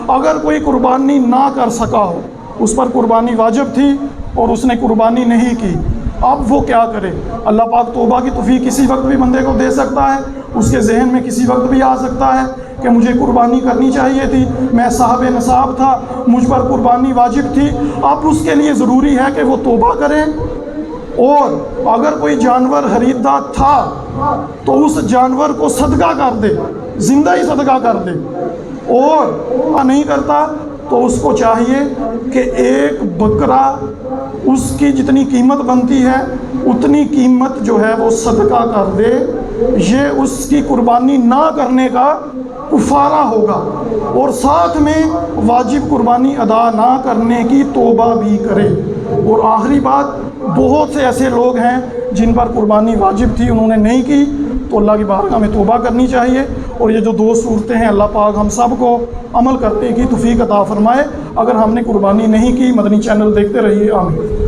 اگر کوئی قربانی نہ کر سکا ہو، اس پر قربانی واجب تھی اور اس نے قربانی نہیں کی، اب وہ کیا کرے؟ اللہ پاک توبہ کی توفیق کسی وقت بھی بندے کو دے سکتا ہے، اس کے ذہن میں کسی وقت بھی آ سکتا ہے کہ مجھے قربانی کرنی چاہیے تھی، میں صاحب نصاب تھا، مجھ پر قربانی واجب تھی۔ اب اس کے لیے ضروری ہے کہ وہ توبہ کرے، اور اگر کوئی جانور خریدا تھا تو اس جانور کو صدقہ کر دے، زندہ ہی صدقہ کر دے، اور نہیں کرتا تو اس کو چاہیے کہ ایک بکرا اس کی جتنی قیمت بنتی ہے اتنی قیمت جو ہے وہ صدقہ کر دے۔ یہ اس کی قربانی نہ کرنے کا کفارہ ہوگا، اور ساتھ میں واجب قربانی ادا نہ کرنے کی توبہ بھی کرے۔ اور آخری بات، بہت سے ایسے لوگ ہیں جن پر قربانی واجب تھی، انہوں نے نہیں کی، تو اللہ کی بارگاہ میں توبہ کرنی چاہیے۔ اور یہ جو دو صورتیں ہیں، اللہ پاک ہم سب کو عمل کرنے کی توفیق عطا فرمائے۔ اگر ہم نے قربانی نہیں کی، مدنی چینل دیکھتے رہیے، آمین۔